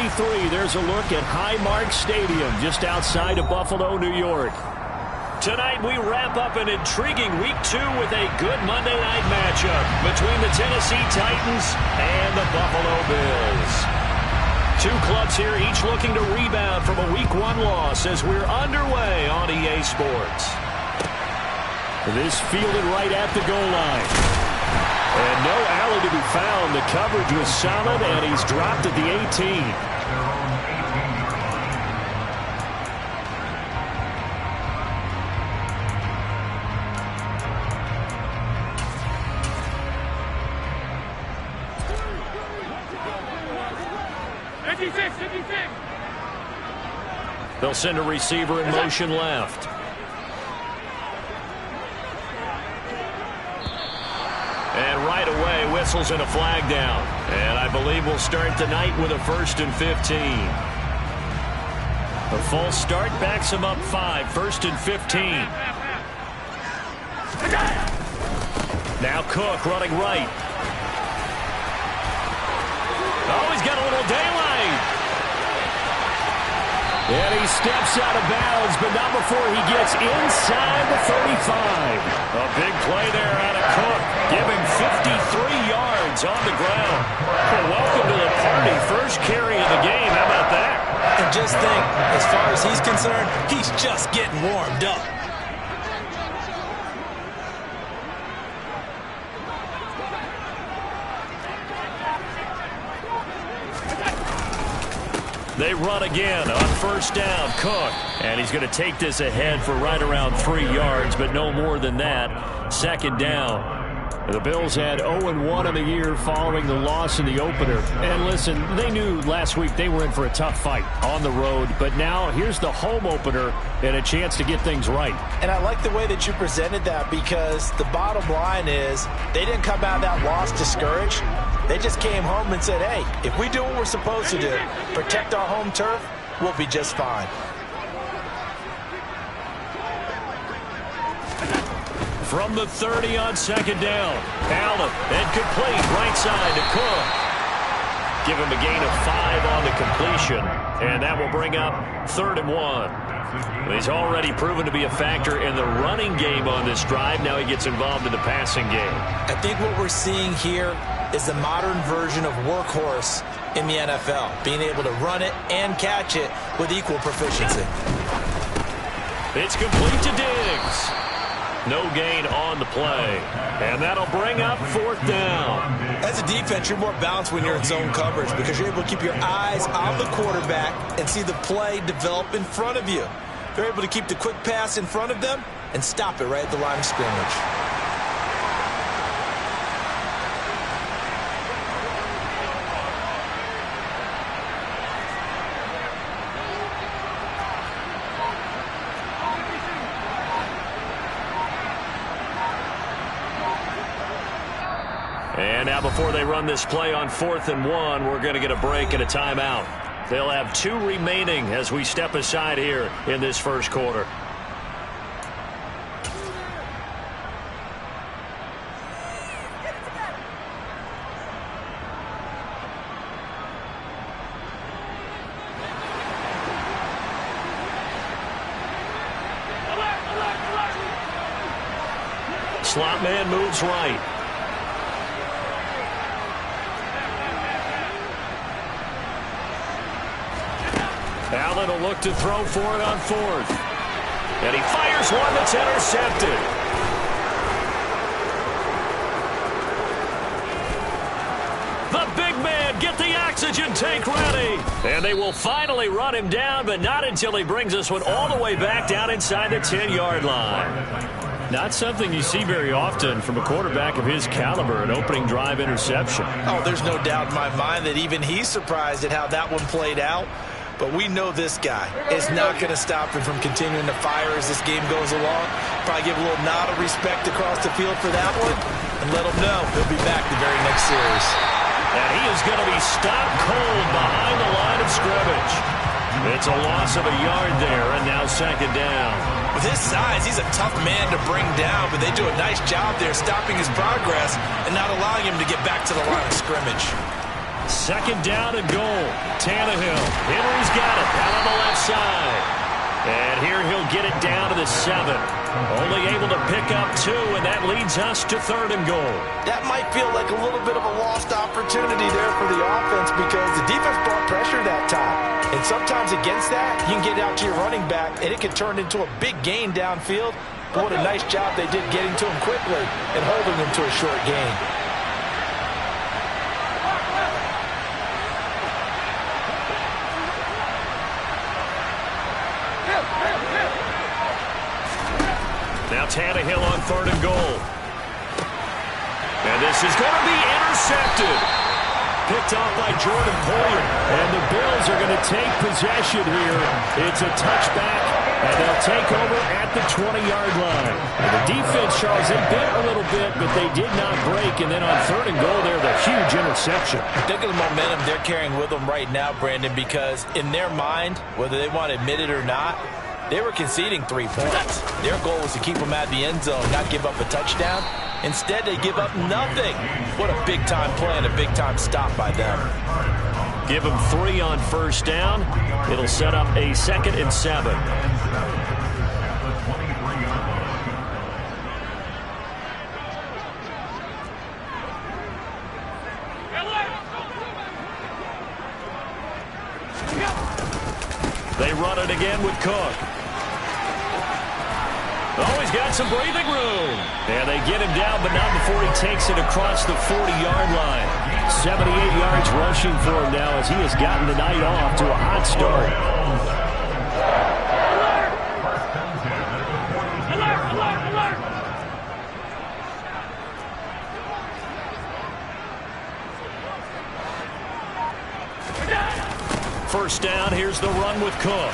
33. There's a look at Highmark Stadium just outside of Buffalo, New York. Tonight we wrap up an intriguing Week 2 with a good Monday night matchup between the Tennessee Titans and the Buffalo Bills. Two clubs here, each looking to rebound from a Week 1 loss as we're underway on EA Sports. This fielded right at the goal line. And no alley to be found. The coverage was solid, and he's dropped at the 18. They'll send a receiver in motion left. And right away, whistles and a flag down. And I believe we'll start tonight with a 1st and 15. A false start backs him up 5. 1st and 15. Now Cook running right. Oh, he's got a little daylight. And he steps out of bounds, but not before he gets inside the 35. A big play there out of Cook, giving 53 yards on the ground. Well, welcome to the party. First carry of the game. How about that? And just think, as far as he's concerned, he's just getting warmed up. They run again on 1st down. Cook. And he's going to take this ahead for right around 3 yards, but no more than that. 2nd down. The Bills had 0-1 in the year following the loss in the opener. And listen, they knew last week they were in for a tough fight on the road. But now here's the home opener and a chance to get things right. And I like the way that you presented that, because the bottom line is they didn't come out of that loss discouraged. They just came home and said, hey, if we do what we're supposed to do, protect our home turf, we'll be just fine. From the 30 on 2nd down. Allen, incomplete, right side to Cook. Give him a gain of 5 on the completion, and that will bring up 3rd and 1. He's already proven to be a factor in the running game on this drive. Now he gets involved in the passing game. I think what we're seeing here is the modern version of workhorse in the NFL, being able to run it and catch it with equal proficiency. It's complete to Diggs. No gain on the play. And that'll bring up 4th down. As a defense, you're more balanced when you're in zone coverage, because you're able to keep your eyes on the quarterback and see the play develop in front of you. They're able to keep the quick pass in front of them and stop it right at the line of scrimmage. And now before they run this play on 4th and 1, we're going to get a break and a timeout. They'll have 2 remaining as we step aside here in this first quarter. Slot man moves right. Allen will look to throw for it on 4th. And he fires one that's intercepted. The big man, get the oxygen tank ready. And they will finally run him down, but not until he brings this one all the way back down inside the 10-yard line. Not something you see very often from a quarterback of his caliber, an opening drive interception. Oh, there's no doubt in my mind that even he's surprised at how that one played out. But we know this guy is not going to stop him from continuing to fire as this game goes along. Probably give a little nod of respect across the field for that one, and let him know he'll be back the very next series. And he is going to be stopped cold behind the line of scrimmage. It's a loss of a yard there, and now 2nd down. With his size, he's a tough man to bring down, but they do a nice job there stopping his progress and not allowing him to get back to the line of scrimmage. Second down and goal. Tannehill. Henry's got it out on the left side. And here he'll get it down to the 7. Only able to pick up 2, and that leads us to 3rd and goal. That might feel like a little bit of a lost opportunity there for the offense because the defense brought pressure that time. And sometimes against that, you can get out to your running back, and it can turn into a big gain downfield. But what a nice job they did getting to him quickly and holding him to a short gain. Now Tannehill on 3rd and goal. And this is going to be intercepted. Picked off by Jordan Poyer. And the Bills are going to take possession here. It's a touchback, and they'll take over at the 20-yard line. And the defense, Charles, they bit a little bit, but they did not break. And then on 3rd and goal there, the huge interception. Think of the momentum they're carrying with them right now, Brandon, because in their mind, whether they want to admit it or not, they were conceding 3 points. Their goal was to keep them out of the end zone, not give up a touchdown. Instead, they give up nothing. What a big-time play and a big-time stop by them. Give them 3 on 1st down. It'll set up a 2nd and 7. They run it again with Cook. Oh, he's got some breathing room. And they get him down, but not before he takes it across the 40-yard line. 78 yards rushing for him now as he has gotten the night off to a hot start. First down, here's the run with Cook.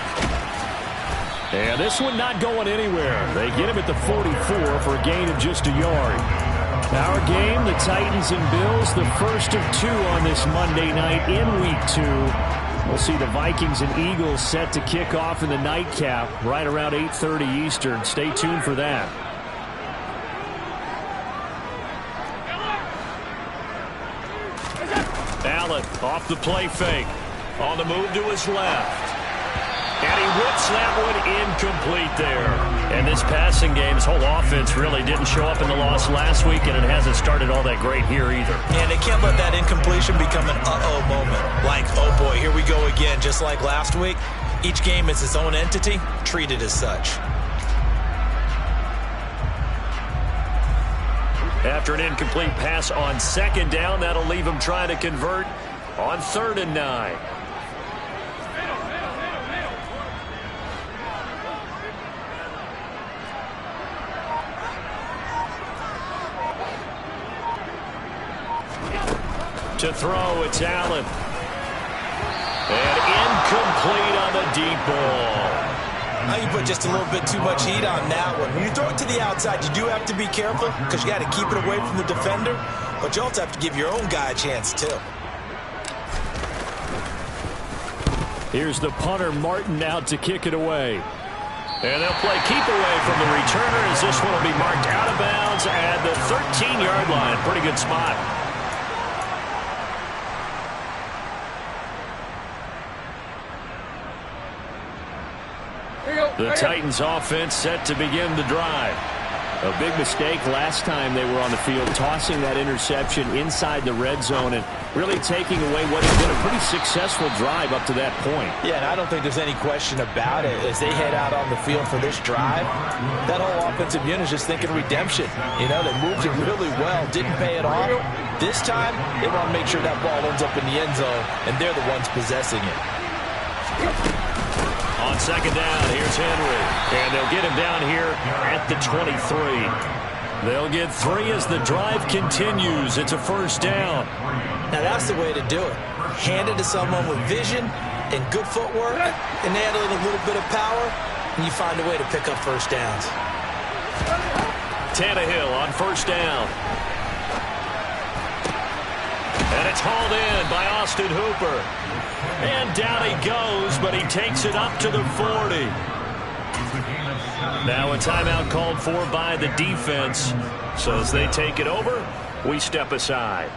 And this one not going anywhere. They get him at the 44 for a gain of just a yard. Our game, the Titans and Bills, the first of 2 on this Monday night in Week 2. We'll see the Vikings and Eagles set to kick off in the nightcap right around 8:30 Eastern. Stay tuned for that. Allen off the play fake. On the move to his left. And he whips that one incomplete there. And this passing game, his whole offense really didn't show up in the loss last week, and it hasn't started all that great here either. And they can't let that incompletion become an uh-oh moment. Like, oh boy, here we go again, just like last week. Each game is its own entity, treated as such. After an incomplete pass on 2nd down, that'll leave him trying to convert on 3rd and 9. To throw, it's Allen. And incomplete on the deep ball. Now you put just a little bit too much heat on that one. When you throw it to the outside, you do have to be careful because you got to keep it away from the defender, but you also have to give your own guy a chance too. Here's the punter, Martin, out to kick it away. And they'll play keep away from the returner as this one will be marked out of bounds at the 13-yard line. Pretty good spot. The Titans offense set to begin the drive. A big mistake last time they were on the field, tossing that interception inside the red zone and really taking away what has been a pretty successful drive up to that point. Yeah, and I don't think there's any question about it. As they head out on the field for this drive, that whole offensive unit is just thinking redemption. You know, they moved it really well, didn't pay it off. This time, they want to make sure that ball ends up in the end zone, and they're the ones possessing it. On 2nd down, here's Henry. And they'll get him down here at the 23. They'll get 3 as the drive continues. It's a 1st down. Now, that's the way to do it. Hand it to someone with vision and good footwork, and add a little bit of power, and you find a way to pick up 1st downs. Tannehill on 1st down. And it's hauled in by Austin Hooper. And down he goes, but he takes it up to the 40. Now a timeout called for by the defense. So as they take it over, we step aside.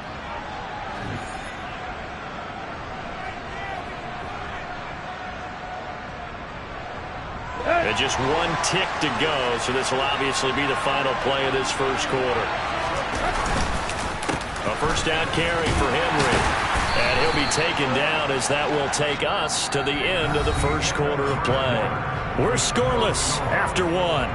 And just one tick to go, so this will obviously be the final play of this first quarter. A first down carry for Henry. And he'll be taken down as that will take us to the end of the first quarter of play. We're scoreless after one.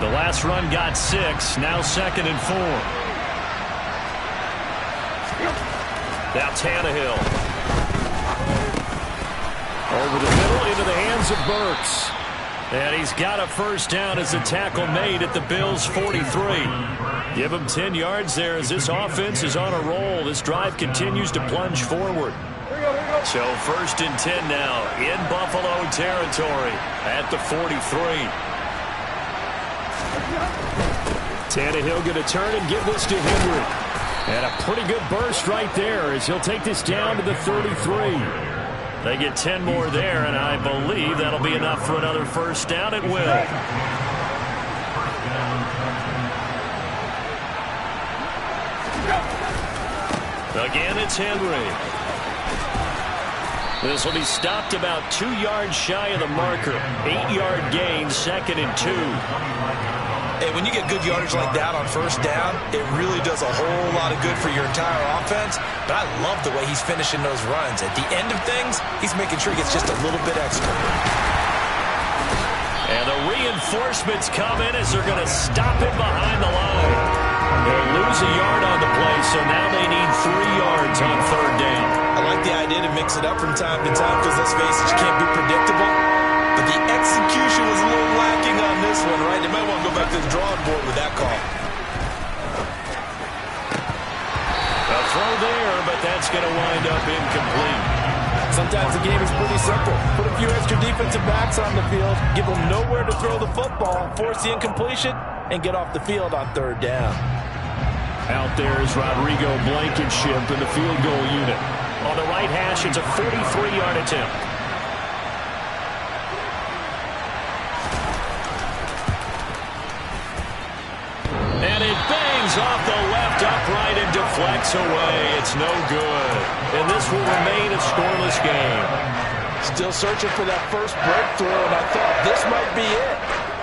The last run got 6, now 2nd and 4. Now Tannehill. Over the middle into the hands of Burks. And he's got a first down as the tackle made at the Bills' 43. Give him 10 yards there as this offense is on a roll. This drive continues to plunge forward. So 1st and 10 now in Buffalo territory at the 43. Tannehill going to turn and give this to Henry. And a pretty good burst right there as he'll take this down to the 33. They get 10 more there, and I believe that'll be enough for another first down. It will. Again, it's Henry. This will be stopped about 2 yards shy of the marker. 8-yard gain, 2nd and 2. Hey, when you get good yardage like that on first down, it really does a whole lot of good for your entire offense. But I love the way he's finishing those runs. At the end of things, he's making sure he gets just a little bit extra. And the reinforcements come in as they're going to stop him behind the line. They'll lose a yard on the play, so now they need 3 yards on 3rd down. I like the idea to mix it up from time to time because, let's face it, you can't be predictable. But the execution was a little lacking on this one, right? They might want to go back to the drawing board with that call. A throw there, but that's going to wind up incomplete. Sometimes the game is pretty simple. Put a few extra defensive backs on the field, give them nowhere to throw the football, force the incompletion, and get off the field on 3rd down. Out there is Rodrigo Blankenship in the field goal unit. On the right hash, it's a 43-yard attempt. And it bangs off the left upright and deflects away. It's no good. And this will remain a scoreless game. Still searching for that first breakthrough, and I thought this might be it.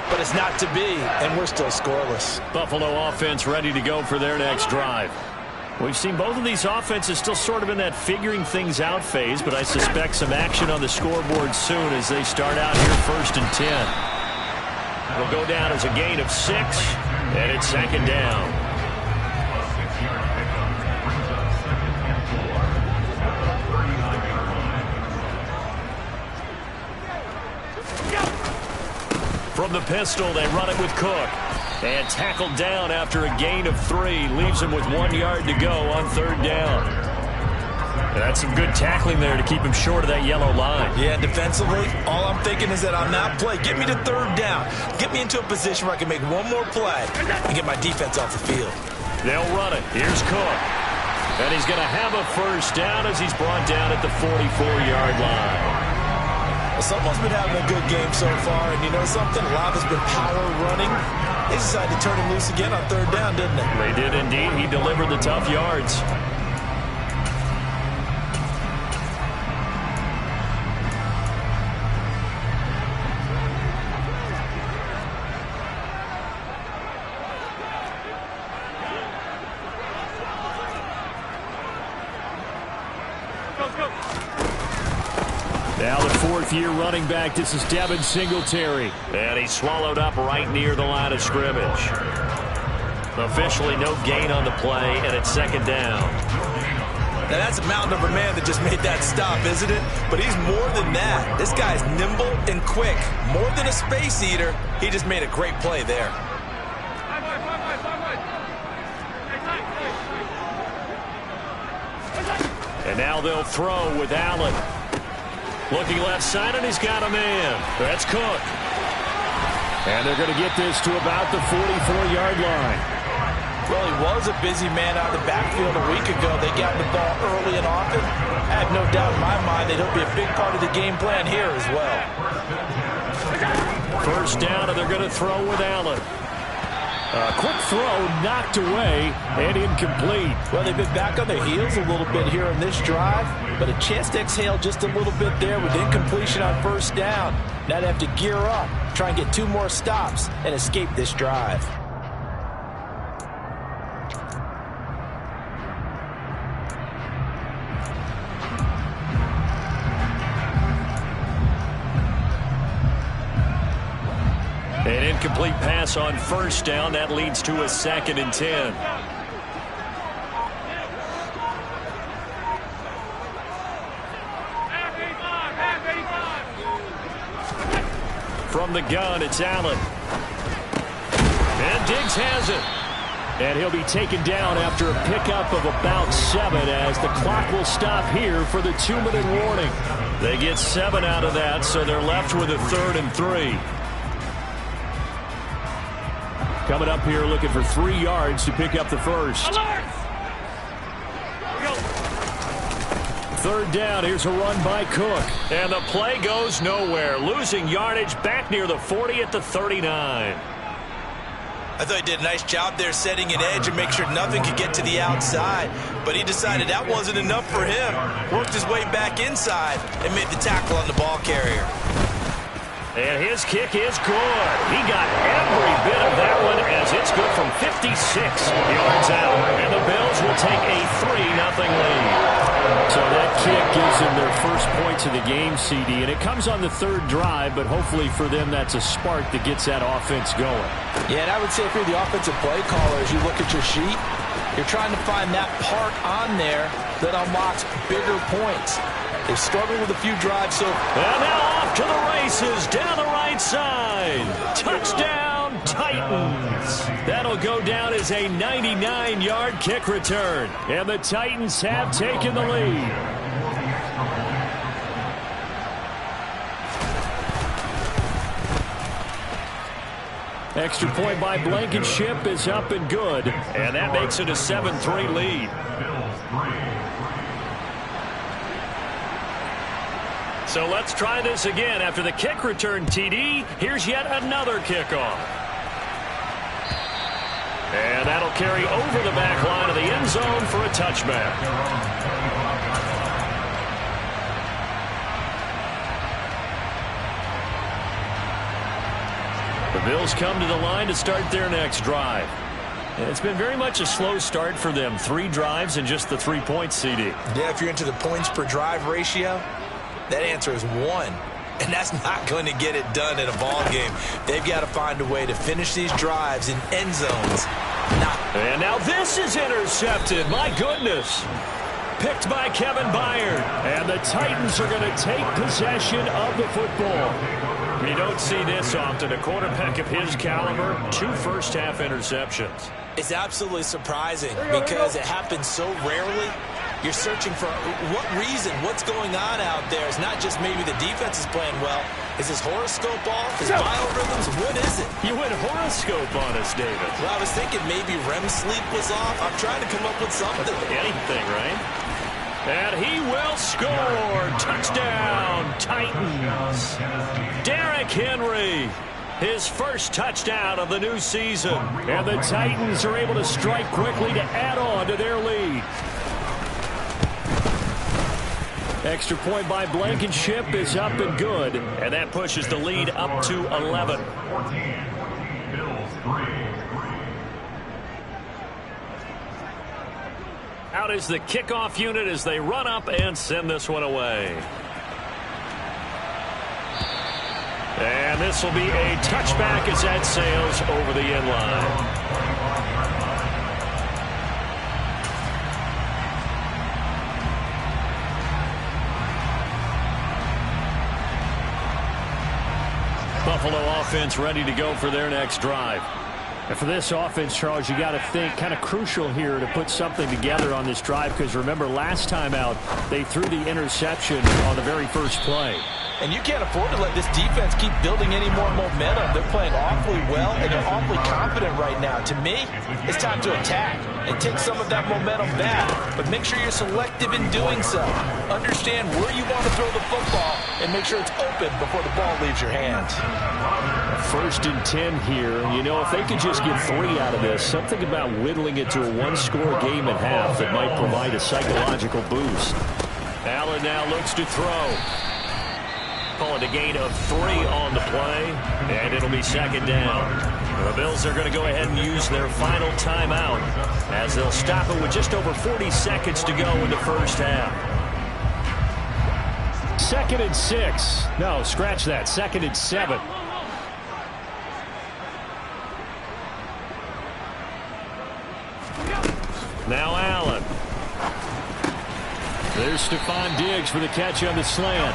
But it's not to be, and we're still scoreless. Buffalo offense ready to go for their next drive. We've seen both of these offenses still sort of in that figuring things out phase, but I suspect some action on the scoreboard soon as they start out here 1st and 10. It'll go down as a gain of 6, and it's 2nd down. From the pistol, they run it with Cook. And tackled down after a gain of 3. Leaves him with 1 yard to go on 3rd down. And that's some good tackling there to keep him short of that yellow line. Yeah, defensively, all I'm thinking is that on that play, get me to 3rd down. Get me into a position where I can make one more play and get my defense off the field. They'll run it. Here's Cook. And he's going to have a first down as he's brought down at the 44-yard line. Someone's been having a good game so far, and you know something? A lot has been power running. They decided to turn him loose again on 3rd down, didn't they? They did indeed. He delivered the tough yards. Now the 4th-year running back, this is Devin Singletary. And he's swallowed up right near the line of scrimmage. Officially no gain on the play, and it's 2nd down. Now that's a mountain of a man that just made that stop, isn't it? But he's more than that. This guy's nimble and quick. More than a space eater, he just made a great play there. And now they'll throw with Allen. Looking left side, and he's got a man. That's Cook. And they're going to get this to about the 44-yard line. Well, he was a busy man out of the backfield a week ago. They got the ball early and often. I have no doubt in my mind that he'll be a big part of the game plan here as well. First down, and they're going to throw with Allen. A quick throw knocked away and incomplete. Well, they've been back on their heels a little bit here on this drive, but a chance to exhale just a little bit there with incompletion on first down. Now they have to gear up, try and get 2 more stops, and escape this drive. An incomplete pass on first down. That leads to a 2nd and 10. From the gun, it's Allen. And Diggs has it. And he'll be taken down after a pickup of about 7 as the clock will stop here for the 2-minute warning. They get 7 out of that, so they're left with a 3rd and 3. Coming up here looking for 3 yards to pick up the first. Alert! Third down, here's a run by Cook. And the play goes nowhere. Losing yardage back near the 40 at the 39. I thought he did a nice job there setting an edge and make sure nothing could get to the outside. But he decided that wasn't enough for him. Worked his way back inside and made the tackle on the ball carrier. And his kick is good. He got every bit of that one as it's good from 56 yards out. And the Bills will take a 3-0 lead. So that kick gives them their first points of the game, CD. And it comes on the 3rd drive, but hopefully for them that's a spark that gets that offense going. Yeah, and I would say if you're the offensive play caller, as you look at your sheet, you're trying to find that part on there that unlocks bigger points. They've struggled with a few drives so far. And now off to the races down the right side. Touchdown, Titans. That'll go down as a 99-yard kick return. And the Titans have taken the lead. Extra point by Blankenship is up and good. And that makes it a 7-3 lead. So let's try this again. After the kick return TD, here's yet another kickoff. And that'll carry over the back line of the end zone for a touchback. The Bills come to the line to start their next drive. It's been very much a slow start for them. 3 drives and just the 3 points, CD. Yeah, if you're into the points per drive ratio, that answer is 1. And that's not going to get it done in a ball game. They've got to find a way to finish these drives in end zones. And now this is intercepted. My goodness. Picked by Kevin Byard. And the Titans are going to take possession of the football. You don't see this often. A quarterback of his caliber, 2 first-half interceptions. It's absolutely surprising because it happens so rarely. You're searching for what reason, what's going on out there. It's not just maybe the defense is playing well. Is his horoscope off? His biorhythms? What is it? You went horoscope on us, David. Well, I was thinking maybe REM sleep was off. I'm trying to come up with something. Anything, right? And he will score. Touchdown, Titans. Derrick Henry. His first touchdown of the new season. And the Titans are able to strike quickly to add on to their lead. Extra point by Blankenship is up and good. And that pushes the lead up to 11. Out is the kickoff unit as they run up and send this one away. And this will be a touchback as that sails over the end line. Buffalo offense ready to go for their next drive. And for this offense, Charles, you got to think kind of crucial here to put something together on this drive because remember last time out they threw the interception on the very first play. And you can't afford to let this defense keep building any more momentum. They're playing awfully well, and they're awfully confident right now. To me, it's time to attack and take some of that momentum back. But make sure you're selective in doing so. Understand where you want to throw the football and make sure it's open before the ball leaves your hands. 1st and 10 here. You know, if they could just get 3 out of this, something about whittling it to a one-score game at half that might provide a psychological boost. Allen now looks to throw. Calling a gain of 3 on the play, and it'll be 2nd down. The Bills are going to go ahead and use their final timeout as they'll stop it with just over 40 seconds to go in the first half. 2nd and 6. No, scratch that. 2nd and 7. Now Allen. There's Stephon Diggs for the catch on the slant.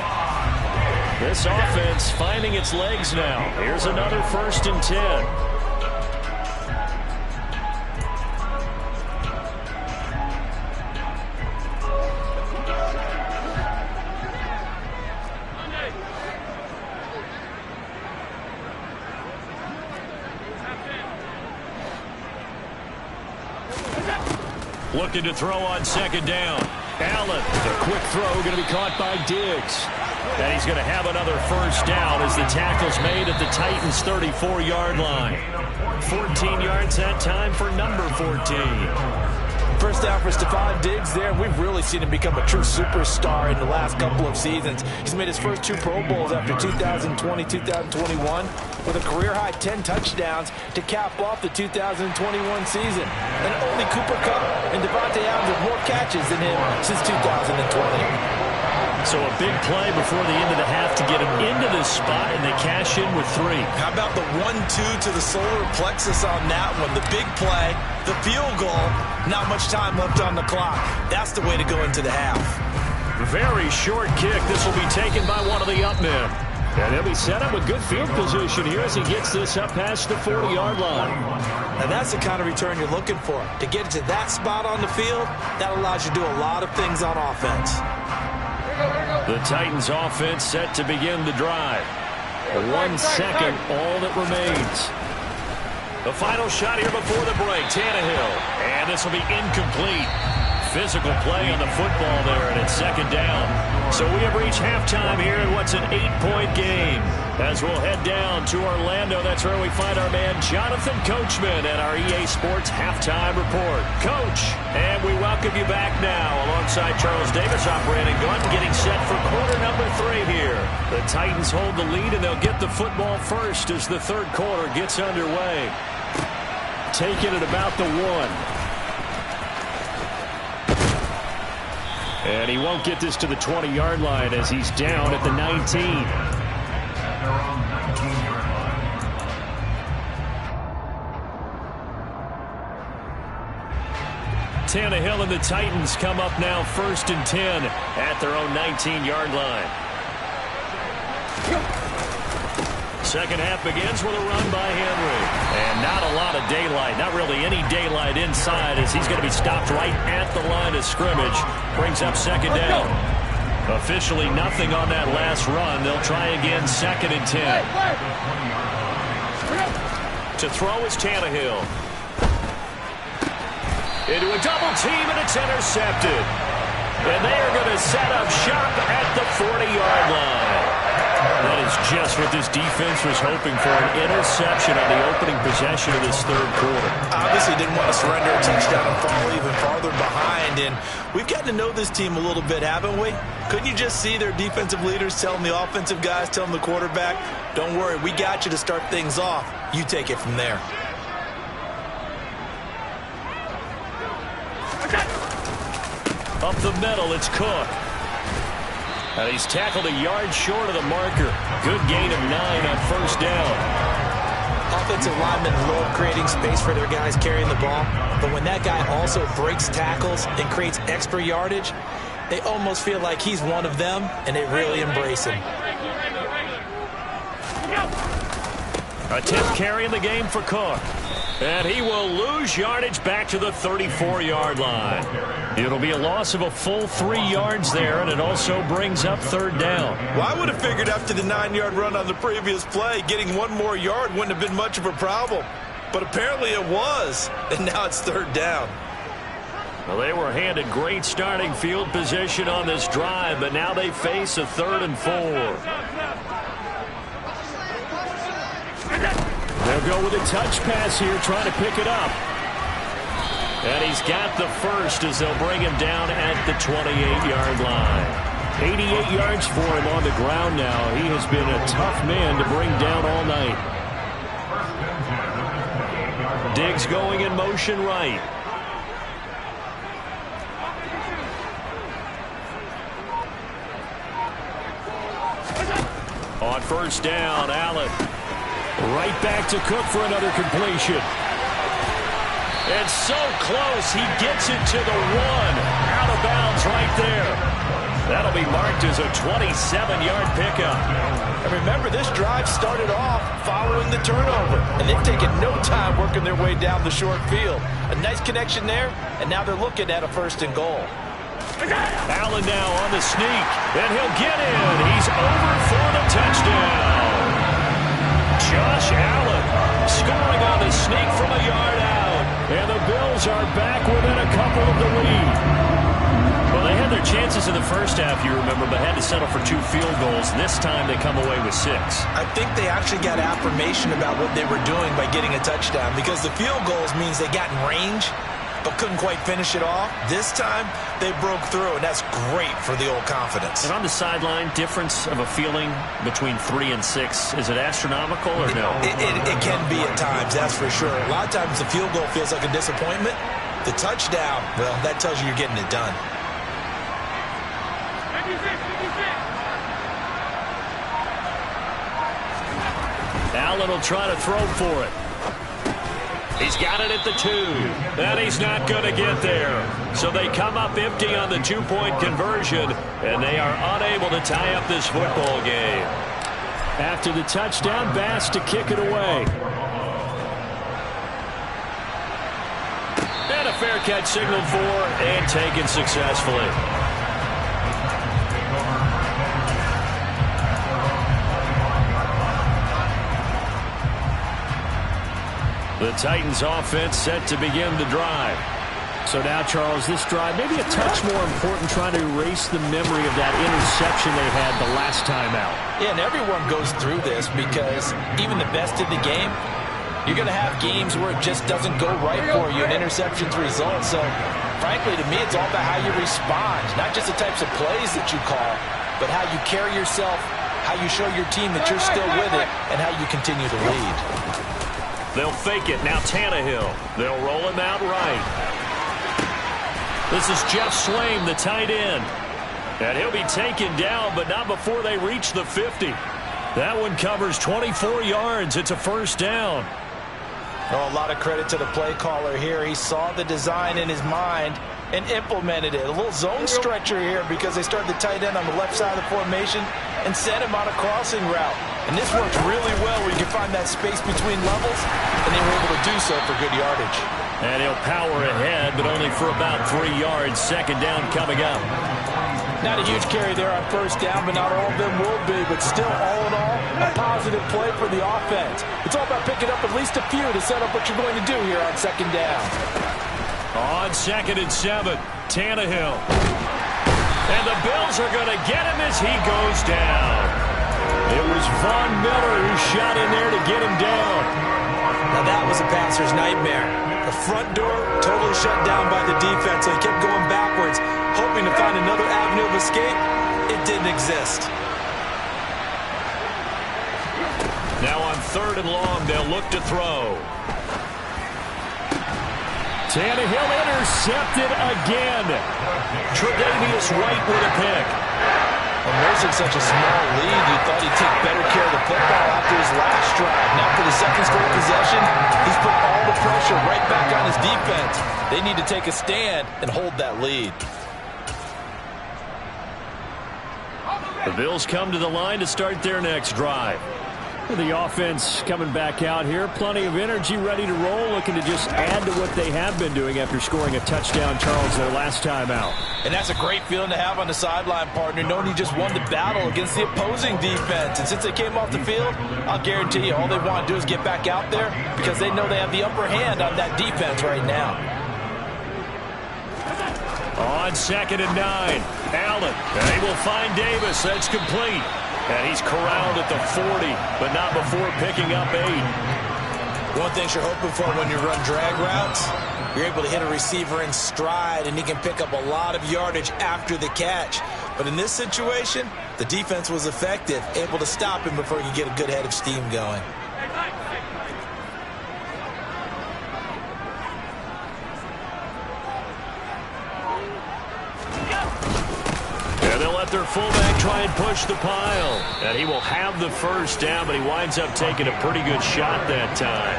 This offense finding its legs now. Here's another 1st and 10. Looking to throw on 2nd down. Allen, the quick throw going to be caught by Diggs. And he's going to have another 1st down as the tackle's made at the Titans' 34-yard line. 14 yards that time for number 14. 1st down for Stephon Diggs there. We've really seen him become a true superstar in the last couple of seasons. He's made his first 2 Pro Bowls after 2020-2021 with a career-high 10 touchdowns to cap off the 2021 season. And only Cooper Kupp and Devontae Adams have more catches than him since 2020. So a big play before the end of the half to get him into this spot, and they cash in with 3. How about the 1-2 to the solar plexus on that one? The big play, the field goal, not much time left on the clock. That's the way to go into the half. Very short kick. This will be taken by one of the up men. And he'll be set up with good field position here as he gets this up past the 40-yard line. And that's the kind of return you're looking for. To get to that spot on the field, that allows you to do a lot of things on offense. The Titans offense set to begin the drive. 1 second, all that remains. The final shot here before the break, Tannehill. And this will be incomplete. Physical play on the football there, and it's 2nd down. So we have reached halftime here in what's an 8-point game. As we'll head down to Orlando, that's where we find our man Jonathan Coachman at our EA Sports Halftime Report. Coach, and we welcome you back now alongside Charles Davis, operating gun, getting set for quarter number 3 here. The Titans hold the lead, and they'll get the football first as the 3rd quarter gets underway. Taking it about the 1. And he won't get this to the 20-yard line as he's down at the 19. Tannehill and the Titans come up now 1st and 10 at their own 19-yard line. 2nd half begins with a run by Henry. And not a lot of daylight, not really any daylight inside as he's going to be stopped right at the line of scrimmage. Brings up 2nd down. Officially nothing on that last run. They'll try again 2nd and 10. To throw is Tannehill. Into a double team, and it's intercepted. And they are going to set up shop at the 40-yard line. That is just what this defense was hoping for, an interception on the opening possession of this 3rd quarter. Obviously didn't want to surrender a touchdown and fall even farther behind. And we've gotten to know this team a little bit, haven't we? Couldn't you just see their defensive leaders telling the offensive guys, telling the quarterback, don't worry, we got you to start things off. You take it from there. Up the middle, it's Cook. And he's tackled a yard short of the marker. Good gain of 9 on 1st down. Offensive linemen love creating space for their guys carrying the ball. But when that guy also breaks tackles and creates extra yardage, they almost feel like he's one of them, and they really embrace him. A 10th carry in the game for Cook. And he will lose yardage back to the 34-yard line. It'll be a loss of a full 3 yards there, and it also brings up 3rd down. Well, I would have figured after the 9-yard run on the previous play, getting 1 more yard wouldn't have been much of a problem. But apparently it was, and now it's 3rd down. Well, they were handed great starting field position on this drive, but now they face a 3rd and 4. They'll go with a touch pass here, trying to pick it up. And he's got the first as they'll bring him down at the 28-yard line. 88 yards for him on the ground now. He has been a tough man to bring down all night. Diggs going in motion right. On first down, Allen. Right back to Cook for another completion. And so close, he gets it to the 1. Out of bounds right there. That'll be marked as a 27-yard pickup. And remember, this drive started off following the turnover. And they've taken no time working their way down the short field. A nice connection there, and now they're looking at a 1st and goal. Allen now on the sneak, and he'll get in. He's over for the touchdown. Josh Allen scoring on the sneak from a yard out. And the Bills are back within a couple of the lead. Well, they had their chances in the first half, you remember, but had to settle for 2 field goals. This time they come away with 6. I think they actually got affirmation about what they were doing by getting a touchdown, because the field goals means they got in range but couldn't quite finish it off. This time, they broke through, and that's great for the old confidence. And on the sideline, difference of a feeling between 3 and 6, is it astronomical or no? It can be at times, that's for sure. A lot of times the field goal feels like a disappointment. The touchdown, well, that tells you you're getting it done. Allen will try to throw for it. He's got it at the 2. And he's not going to get there. So they come up empty on the 2-point conversion, and they are unable to tie up this football game. After the touchdown, Bass to kick it away. And a fair catch signaled for and taken successfully. The Titans offense set to begin the drive. So now, Charles, this drive maybe a touch more important, trying to erase the memory of that interception they had the last time out. Yeah, and everyone goes through this, because even the best in the game, you're going to have games where it just doesn't go right for you, and interceptions result. So, frankly, to me, it's all about how you respond, not just the types of plays that you call, but how you carry yourself, how you show your team that you're still with it, and how you continue to lead. They'll fake it. Now Tannehill. They'll roll him out right. This is Jeff Swaim, the tight end. And he'll be taken down, but not before they reach the 50. That one covers 24 yards. It's a first down. Oh, a lot of credit to the play caller here. He saw the design in his mind and implemented it. A little zone stretcher here, because they started the tight end on the left side of the formation and sent him on a crossing route. And this works really well where you can find that space between levels, and they were able to do so for good yardage. And he'll power ahead, but only for about 3 yards. Second down coming up. Not a huge carry there on first down, but not all of them will be. But still, all in all, a positive play for the offense. It's all about picking up at least a few to set up what you're going to do here on second down. On 2nd and 7, Tannehill. And the Bills are going to get him as he goes down. It was Von Miller who shot in there to get him down. Now that was a passer's nightmare. The front door totally shut down by the defense, so he kept going backwards, hoping to find another avenue of escape. It didn't exist. Now on 3rd and long, they'll look to throw. Tannehill intercepted again. Tre'Davious White with a pick. When losing such a small lead, you thought he'd take better care of the football after his last drive. Now for the second straight possession, he's put all the pressure right back on his defense. They need to take a stand and hold that lead. The Bills come to the line to start their next drive. The offense coming back out here. Plenty of energy, ready to roll, looking to just add to what they have been doing after scoring a touchdown, Charles, their last time out. And that's a great feeling to have on the sideline, partner, knowing you just won the battle against the opposing defense. And since they came off the field, I'll guarantee you all they want to do is get back out there, because they know they have the upper hand on that defense right now. On 2nd and 9, Allen. And he will find Davis. That's complete. And he's corralled at the 40, but not before picking up 8. One thing you're hoping for when you run drag routes, you're able to hit a receiver in stride, and he can pick up a lot of yardage after the catch. But in this situation, the defense was effective, able to stop him before he could get a good head of steam going. And they'll let their fullback try and push the pile. And he will have the first down, but he winds up taking a pretty good shot that time.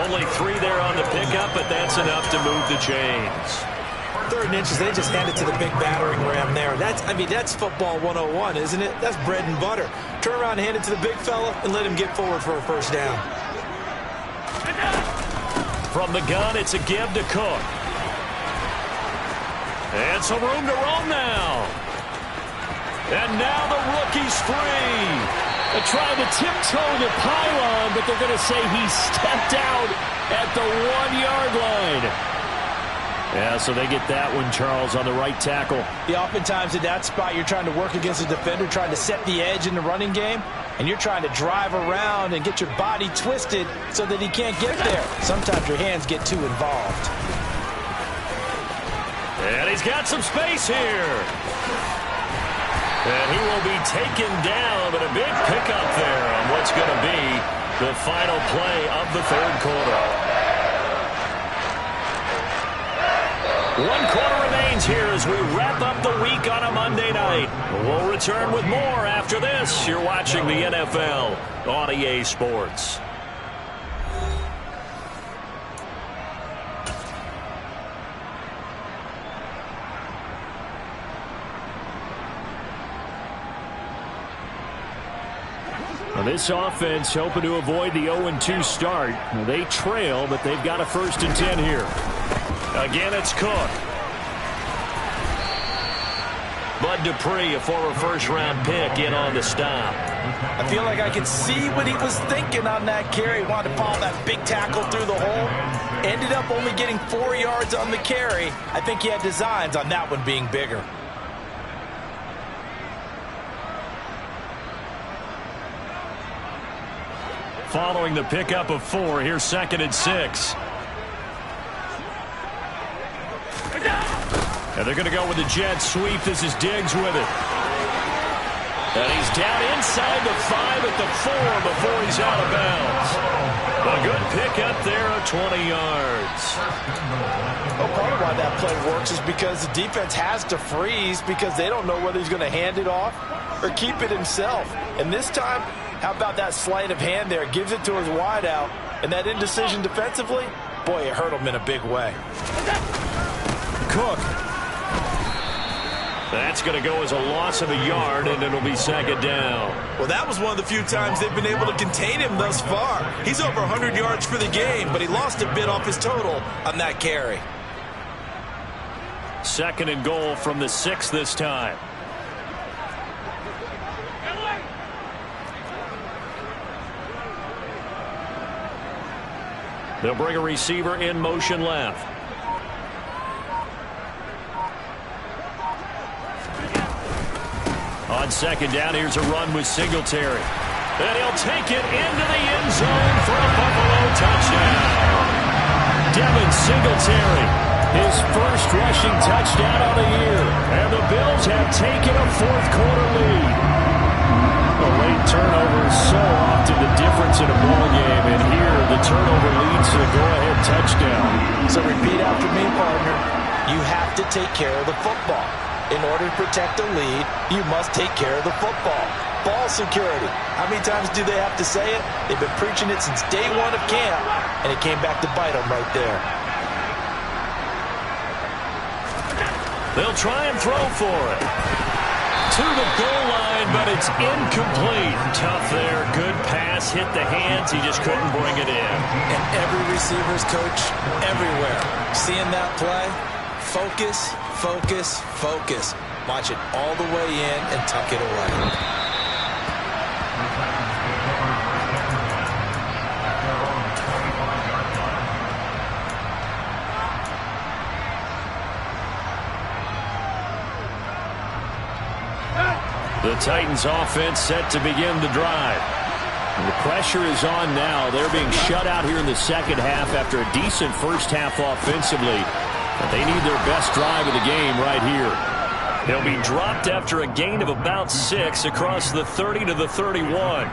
Only 3 there on the pickup, but that's enough to move the chains. 3rd and inches, they just hand it to the big battering ram there. That's football 101, isn't it? That's bread and butter. Turn around and hand it to the big fella and let him get forward for a first down. From the gun, it's a give to Cook. And some room to roam now. And now the rookie's free. They're trying to tiptoe the pylon, but they're going to say he stepped out at the 1-yard line. Yeah, so they get that one, Charles, on the right tackle. Yeah, oftentimes in that spot, you're trying to work against a defender, trying to set the edge in the running game, and you're trying to drive around and get your body twisted so that he can't get there. Sometimes your hands get too involved. And he's got some space here. And he will be taken down, but a big pickup there on what's going to be the final play of the 3rd quarter. 1 quarter remains here as we wrap up the week on a Monday night. We'll return with more after this. You're watching the NFL on EA Sports. Well, this offense hoping to avoid the 0-2 start. They trail, but they've got a 1st and 10 here. Again, it's Cook. Bud Dupree, a former first-round pick, in on the stop. I feel like I can see what he was thinking on that carry. Wanted to follow that big tackle through the hole. Ended up only getting 4 yards on the carry. I think he had designs on that one being bigger. Following the pickup of 4, here's 2nd and 6. And they're going to go with the jet sweep. This is Diggs with it. And he's down inside the 5 at the 4 before he's out of bounds. A good pickup there of 20 yards. Well, part of why that play works is because the defense has to freeze because they don't know whether he's going to hand it off or keep it himself. And this time, how about that sleight of hand there? Gives it to his wideout. And that indecision defensively, boy, it hurt him in a big way. Cook. That's going to go as a loss of a yard, and it'll be 2nd down. Well, that was one of the few times they've been able to contain him thus far. He's over 100 yards for the game, but he lost a bit off his total on that carry. 2nd and goal from the 6 this time. They'll bring a receiver in motion left. On 2nd down, here's a run with Singletary. And he'll take it into the end zone for a Buffalo touchdown. Devin Singletary, his first rushing touchdown of the year. And the Bills have taken a 4th quarter lead. A late turnover is so often the difference in a ball game, and here the turnover leads to the go-ahead touchdown. So repeat after me, partner. You have to take care of the football. In order to protect a lead, you must take care of the football. Ball security. How many times do they have to say it? They've been preaching it since day 1 of camp, and it came back to bite them right there. They'll try and throw for it. To the goal line, but it's incomplete. Tough there. Good pass. Hit the hands. He just couldn't bring it in. And every receiver's coach everywhere. Seeing that play, focus, focus, focus. Watch it all the way in and tuck it away. The Titans offense set to begin the drive. The pressure is on now. They're being shut out here in the second half after a decent first half offensively. But they need their best drive of the game right here. He'll be dropped after a gain of about 6 across the 30 to the 31.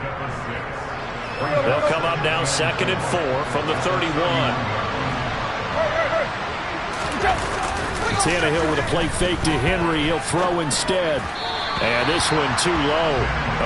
They'll come up now 2nd and 4 from the 31. Tannehill with a play fake to Henry. He'll throw instead. And this one too low.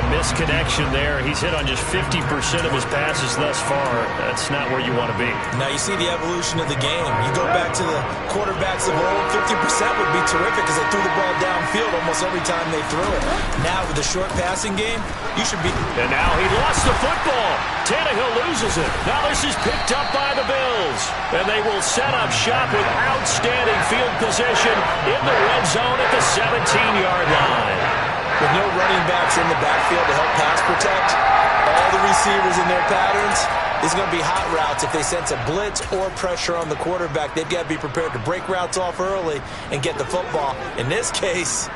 A misconnection there. He's hit on just 50% of his passes thus far. That's not where you want to be. Now you see the evolution of the game. You go back to the quarterbacks of old, 50% would be terrific because they threw the ball downfield almost every time they threw it. Now with the short passing game, you should be... And now he lost the football. Tannehill loses it. Now this is picked up by the Bills. And they will set up shop with outstanding field position in the red zone at the 17-yard line. With no running backs in the backfield to help pass protect, all the receivers in their patterns, it's going to be hot routes. If they sense a blitz or pressure on the quarterback, they've got to be prepared to break routes off early and get the football. In this case,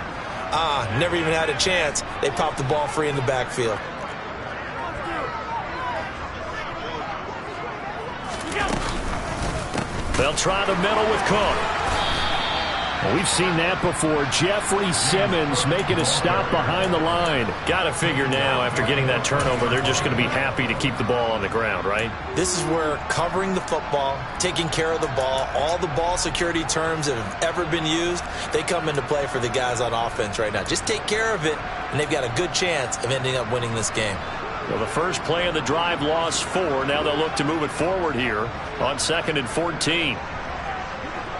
never even had a chance. They popped the ball free in the backfield. They'll try the middle with Cook. Well, we've seen that before. Jeffrey Simmons making a stop behind the line. Got to figure now, after getting that turnover, they're just going to be happy to keep the ball on the ground, right? This is where covering the football, taking care of the ball, all the ball security terms that have ever been used, they come into play for the guys on offense right now. Just take care of it, and they've got a good chance of ending up winning this game. Well, the first play of the drive lost 4. Now they'll look to move it forward here on 2nd and 14.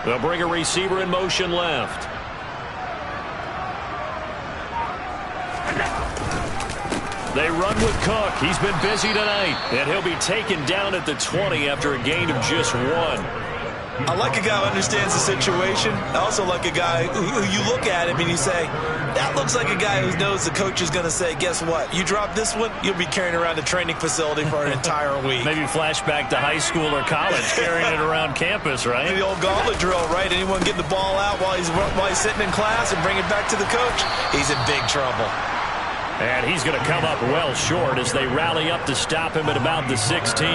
They'll bring a receiver in motion left. They run with Cook. He's been busy tonight. And he'll be taken down at the 20 after a gain of just 1. I like a guy who understands the situation. I also like a guy who you look at him and you say, that looks like a guy who knows the coach is going to say, guess what? You drop this one, you'll be carrying around a training facility for an entire week. Maybe flashback to high school or college, carrying it around campus, right? The old gauntlet drill, right? Anyone get the ball out while he's sitting in class and bring it back to the coach? He's in big trouble. And he's going to come up well short as they rally up to stop him at about the 16.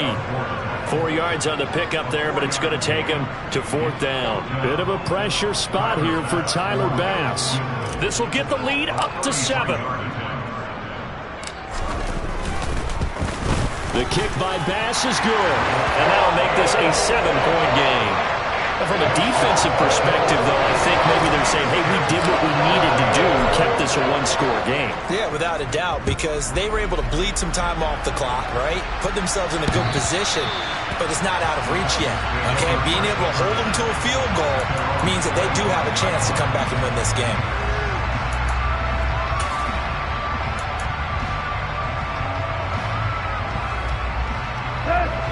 4 yards on the pickup there, but it's going to take him to 4th down. Bit of a pressure spot here for Tyler Bass. This will get the lead up to 7. The kick by Bass is good, and that'll make this a 7-point game. From a defensive perspective, though, I think maybe they're saying, hey, we did what we needed to do and kept this a 1-score game. Yeah, without a doubt, because they were able to bleed some time off the clock, right? Put themselves in a good position, but it's not out of reach yet, okay? Being able to hold them to a field goal means that they do have a chance to come back and win this game.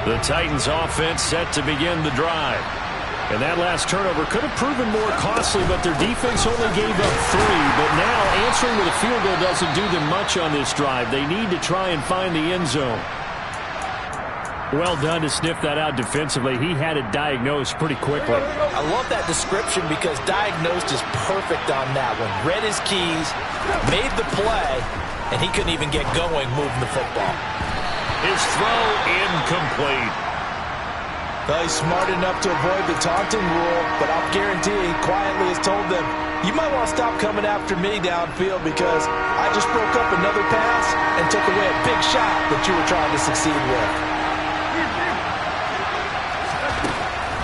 The Titans offense set to begin the drive. And that last turnover could have proven more costly, but their defense only gave up 3. But now answering with a field goal doesn't do them much on this drive. They need to try and find the end zone. Well done to sniff that out defensively. He had it diagnosed pretty quickly. I love that description because diagnosed is perfect on that one. Read his keys, made the play, and he couldn't even get going moving the football. His throw incomplete. Well, he's smart enough to avoid the taunting rule, but I'll guarantee he quietly has told them, you might want to stop coming after me downfield because I just broke up another pass and took away a big shot that you were trying to succeed with.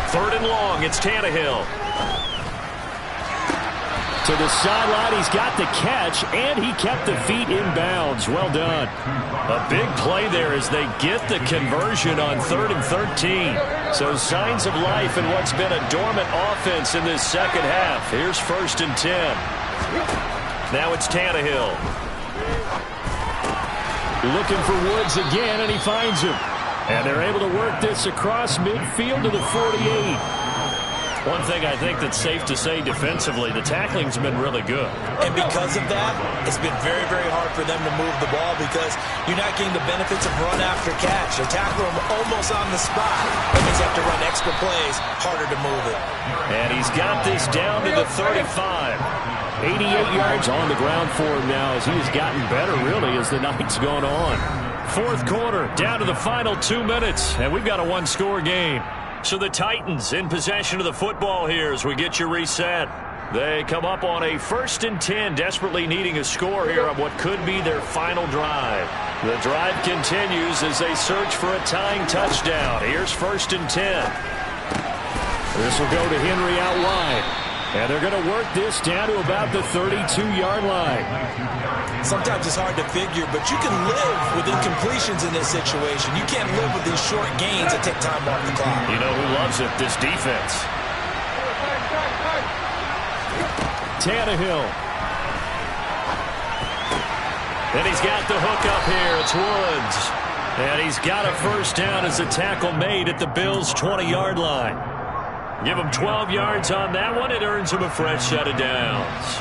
3rd and long, it's Tannehill. To the sideline, he's got the catch, and he kept the feet in bounds. Well done. A big play there as they get the conversion on 3rd and 13. So signs of life in what's been a dormant offense in this second half. Here's 1st and 10. Now it's Tannehill. Looking for Woods again, and he finds him. And they're able to work this across midfield to the 48. One thing I think that's safe to say defensively, the tackling's been really good. And because of that, it's been very, very hard for them to move the ball because you're not getting the benefits of run after catch. They tackle him almost on the spot. That means they have to run extra plays, harder to move it. And he's got this down to the 35. 88 yards on the ground for him now as he has gotten better, really, as the night's gone on. Fourth quarter, down to the final 2 minutes, and we've got a one-score game. So the Titans in possession of the football here as we get you reset. They come up on a 1st and 10, desperately needing a score here on what could be their final drive. The drive continues as they search for a tying touchdown. Here's 1st and 10. This will go to Henry out wide. And they're going to work this down to about the 32-yard line. Sometimes it's hard to figure, but you can live with incompletions in this situation. You can't live with these short gains that take time off the clock. You know who loves it? This defense. Tannehill. And he's got the hook up here. It's Woods. And he's got a first down as a tackle made at the Bills' 20-yard line. Give him 12 yards on that one. It earns him a fresh set of downs.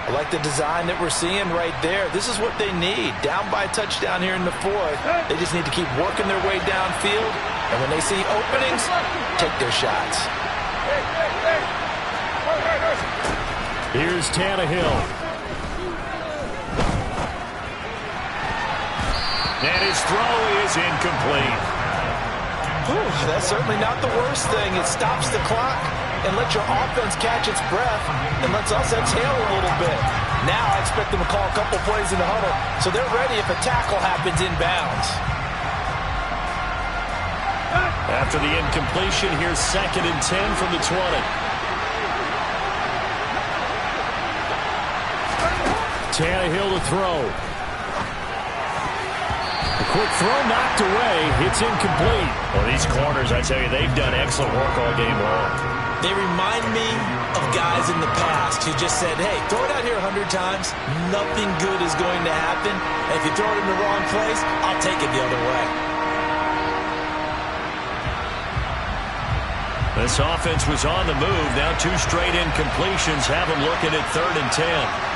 I like the design that we're seeing right there. This is what they need. Down by a touchdown here in the fourth. They just need to keep working their way downfield. And when they see openings, take their shots. Here's Tannehill. And his throw is incomplete. That's certainly not the worst thing. It stops the clock and lets your offense catch its breath and lets us exhale a little bit. Now I expect them to call a couple plays in the huddle so they're ready if a tackle happens inbounds. After the incompletion, here's 2nd and 10 from the 20. Tannehill to throw. A quick throw knocked away. It's incomplete. Well, these corners, I tell you, they've done excellent work all game long. They remind me of guys in the past who just said, hey, throw it out here 100 times. Nothing good is going to happen. And if you throw it in the wrong place, I'll take it the other way. This offense was on the move. Now 2 straight incompletions have them looking at 3rd and 10.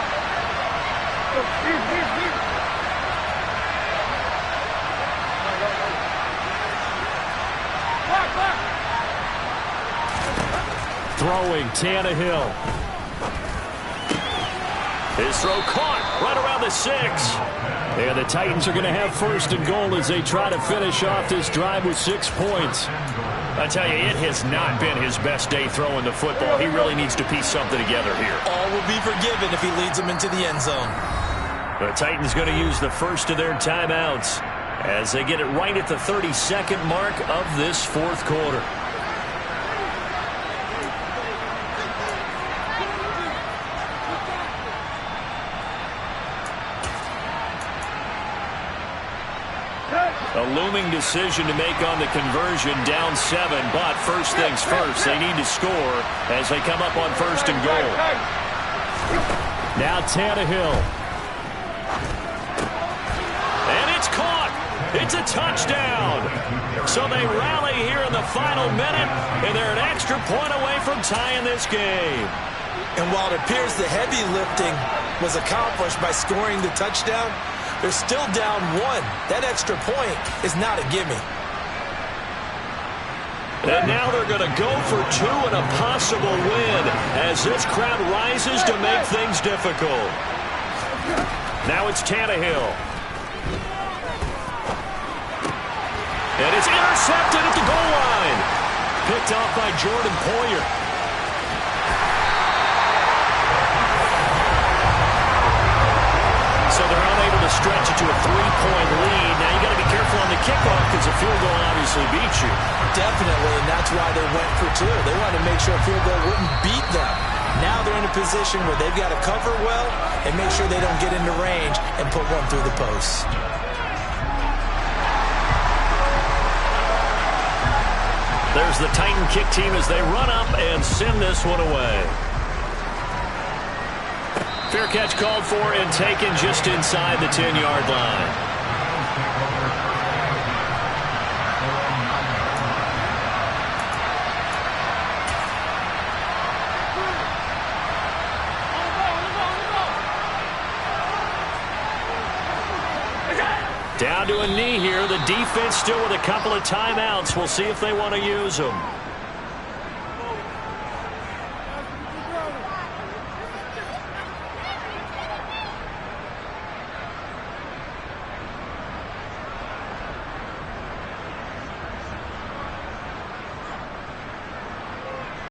Throwing, Tannehill. His throw caught right around the 6. And the Titans are going to have 1st and goal as they try to finish off this drive with 6 points. I tell you, it has not been his best day throwing the football. He really needs to piece something together here. All will be forgiven if he leads them into the end zone. The Titans going to use the first of their timeouts as they get it right at the 32nd mark of this 4th quarter. A looming decision to make on the conversion, down 7, but first things first, they need to score as they come up on 1st and goal. Now Tannehill. And it's caught. It's a touchdown. So they rally here in the final minute, and they're an extra point away from tying this game. And while it appears the heavy lifting was accomplished by scoring the touchdown, they're still down 1. That extra point is not a gimme. And now they're going to go for 2 and a possible win as this crowd rises to make things difficult. Now it's Tannehill. And it's intercepted at the goal line. Picked off by Jordan Poyer. So they're unable to stretch it to a 3-point lead. Now you got to be careful on the kickoff because a field goal obviously beats you. Definitely, and that's why they went for 2. They wanted to make sure a field goal wouldn't beat them. Now they're in a position where they've got to cover well and make sure they don't get into range and put one through the posts. There's the Titan kick team as they run up and send this one away. Fair catch called for and taken just inside the 10-yard line. Down to a knee here. The defense still with a couple of timeouts. We'll see if they want to use them.